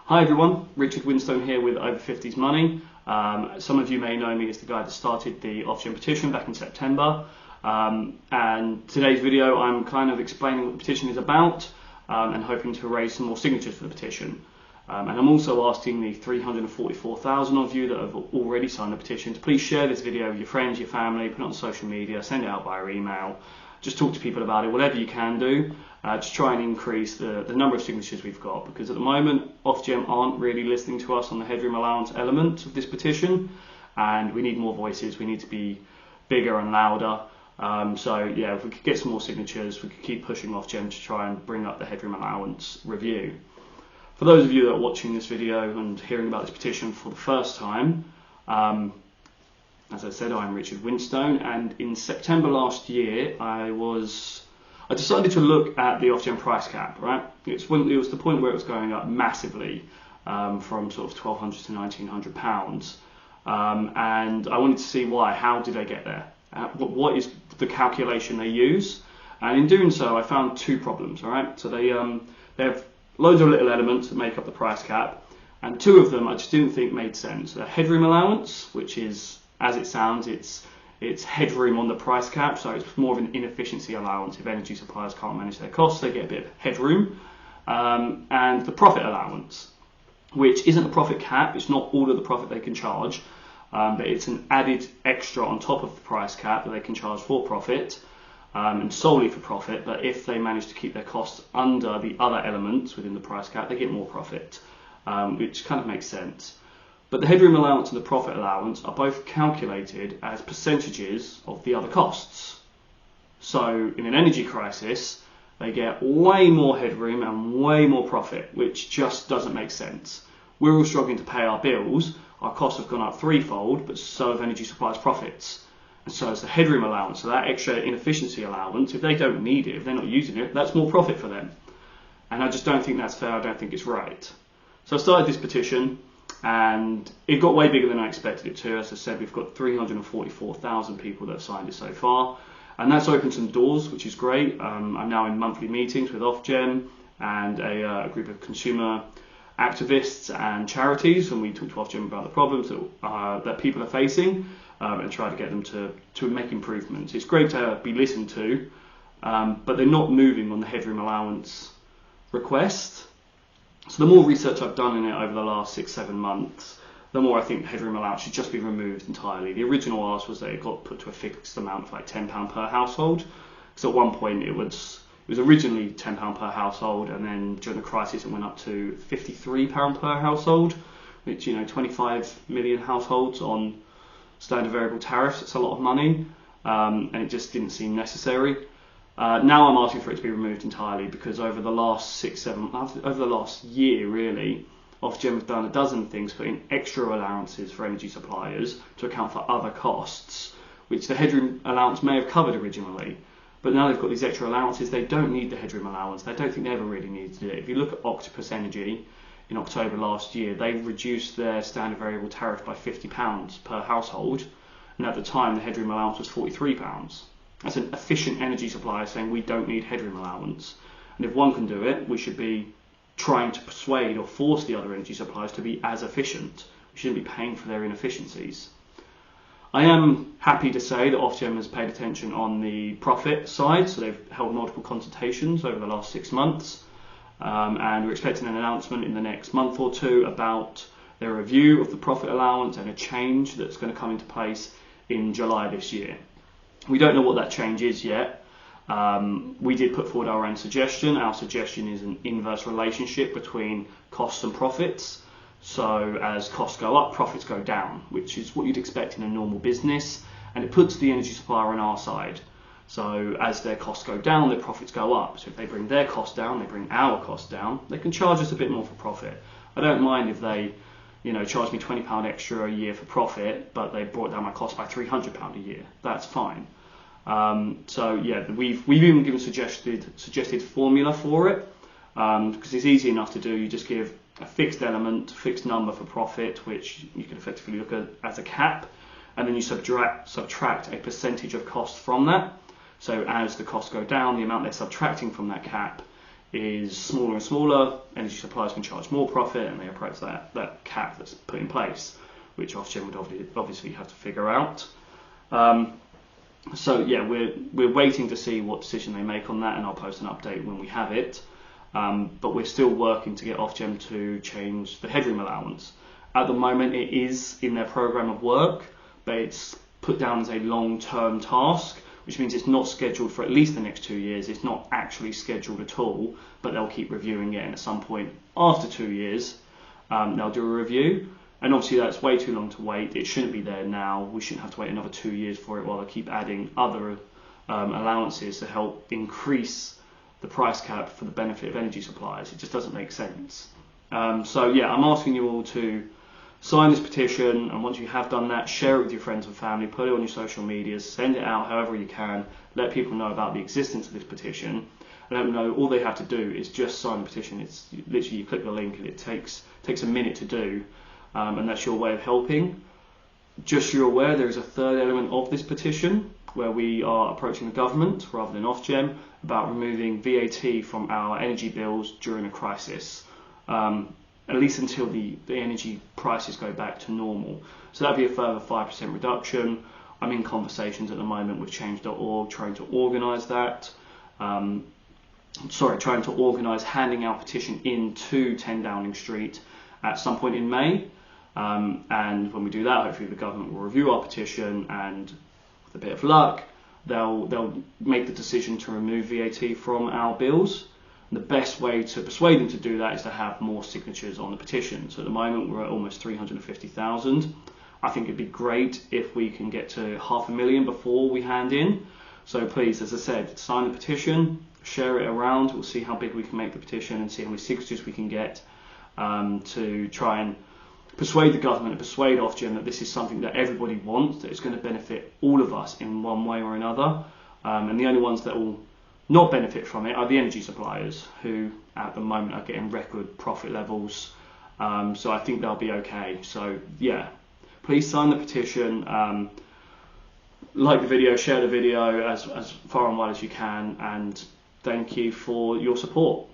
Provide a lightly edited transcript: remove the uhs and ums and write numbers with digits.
Hi everyone, Richard Winstone here with Over 50s Money. Some of you may know me as the guy that started the Ofgem petition back in September. And today's video I'm kind of explaining what the petition is about and hoping to raise some more signatures for the petition. And I'm also asking the 344,000 of you that have already signed the petition to please share this video with your friends, your family, put it on social media, send it out via email, just talk to people about it, whatever you can do. Just try and increase the number of signatures we've got, because at the moment Ofgem aren't really listening to us on the headroom allowance element of this petition, and we need more voices, we need to be bigger and louder. So yeah, if we could get some more signatures, we could keep pushing Ofgem to try and bring up the headroom allowance review. For those of you that are watching this video and hearing about this petition for the first time, as I said, I'm Richard Winstone, and in September last year I decided to look at the Ofgem Price Cap, right? It was the point where it was going up massively, from sort of £1,200 to £1,900, and I wanted to see why. How did they get there? What is the calculation they use? And in doing so, I found two problems, all right? So they have loads of little elements that make up the price cap, and two of them I just didn't think made sense. The headroom allowance, which is, as it sounds, it's headroom on the price cap, so it's more of an inefficiency allowance. If energy suppliers can't manage their costs, they get a bit of headroom. And the profit allowance, which isn't a profit cap, it's not all of the profit they can charge, but it's an added extra on top of the price cap that they can charge for profit, and solely for profit. But if they manage to keep their costs under the other elements within the price cap, they get more profit, which kind of makes sense. But the headroom allowance and the profit allowance are both calculated as percentages of the other costs. So in an energy crisis, they get way more headroom and way more profit, which just doesn't make sense. We're all struggling to pay our bills, our costs have gone up threefold, but so have energy suppliers' profits. And so is the headroom allowance, so that extra inefficiency allowance, if they don't need it, if they're not using it, that's more profit for them. And I just don't think that's fair, I don't think it's right. So I started this petition, and it got way bigger than I expected it to. As I said, we've got 344,000 people that have signed it so far, and that's opened some doors, which is great. I'm now in monthly meetings with Ofgem and a group of consumer activists and charities, and we talk to Ofgem about the problems that people are facing, and try to get them to make improvements. It's great to be listened to, but they're not moving on the headroom allowance request. So the more research I've done in it over the last 6-7 months, the more I think the headroom allowance should just be removed entirely. The original ask was that it got put to a fixed amount of like £10 per household. So at one point it was originally £10 per household, and then during the crisis it went up to £53 per household, which, 25 million households on standard variable tariffs, it's a lot of money, and it just didn't seem necessary. Now I'm asking for it to be removed entirely, because over the last over the last year really, Ofgem have done a dozen things, putting extra allowances for energy suppliers to account for other costs, which the headroom allowance may have covered originally. But now they've got these extra allowances, they don't need the headroom allowance. I don't think they ever really needed it. If you look at Octopus Energy, in October last year, they reduced their standard variable tariff by £50 per household, and at the time the headroom allowance was £43. That's an efficient energy supplier saying we don't need headroom allowance. And if one can do it, we should be trying to persuade or force the other energy suppliers to be as efficient. We shouldn't be paying for their inefficiencies. I am happy to say that Ofgem has paid attention on the profit side, so they've held multiple consultations over the last 6 months, and we're expecting an announcement in the next month or two about their review of the profit allowance and a change that's going to come into place in July this year. We don't know what that change is yet. We did put forward our own suggestion. Our suggestion is an inverse relationship between costs and profits. So as costs go up, profits go down, which is what you'd expect in a normal business, and it puts the energy supplier on our side. So as their costs go down, their profits go up. So if they bring their costs down, they bring our costs down, they can charge us a bit more for profit. I don't mind if they charge me £20 extra a year for profit, but they brought down my cost by £300 a year. That's fine. So yeah, we've even given suggested formula for it, because it's easy enough to do. You just give a fixed element, fixed number for profit, which you can effectively look at as a cap, and then you subtract a percentage of cost from that. So as the costs go down, the amount they're subtracting from that cap is smaller and smaller, energy suppliers can charge more profit, and they approach that cap that's put in place, which Ofgem would obviously have to figure out. So yeah, we're waiting to see what decision they make on that, and I'll post an update when we have it. But we're still working to get Ofgem to change the headroom allowance. At the moment, it is in their programme of work, but it's put down as a long-term task, which means it's not scheduled for at least the next 2 years. It's not actually scheduled at all, but they'll keep reviewing it, and at some point after 2 years, they'll do a review. And obviously that's way too long to wait. It shouldn't be there now. We shouldn't have to wait another 2 years for it while they keep adding other allowances to help increase the price cap for the benefit of energy suppliers. It just doesn't make sense. So yeah, I'm asking you all to sign this petition, and once you have done that, share it with your friends and family, put it on your social medias, send it out however you can, let people know about the existence of this petition, and let them know all they have to do is just sign the petition. It's literally, you click the link and it takes a minute to do, and that's your way of helping. Just so you're aware, there is a third element of this petition where we are approaching the government rather than Ofgem about removing VAT from our energy bills during a crisis. At least until the energy prices go back to normal. So that'd be a further 5% reduction. I'm in conversations at the moment with change.org trying to organise that. Trying to organise handing our petition into 10 Downing Street at some point in May. And when we do that, hopefully the government will review our petition, and with a bit of luck, they'll make the decision to remove VAT from our bills. The best way to persuade them to do that is to have more signatures on the petition. So at the moment we're at almost 350,000. I think it'd be great if we can get to 500,000 before we hand in. So please, as I said, sign the petition, share it around. We'll see how big we can make the petition and see how many signatures we can get to try and persuade the government and persuade Ofgem that this is something that everybody wants, that it's going to benefit all of us in one way or another. And the only ones that will not benefit from it are the energy suppliers, who at the moment are getting record profit levels. So I think they'll be okay. So yeah, please sign the petition, like the video, share the video as far and wide as you can, and thank you for your support.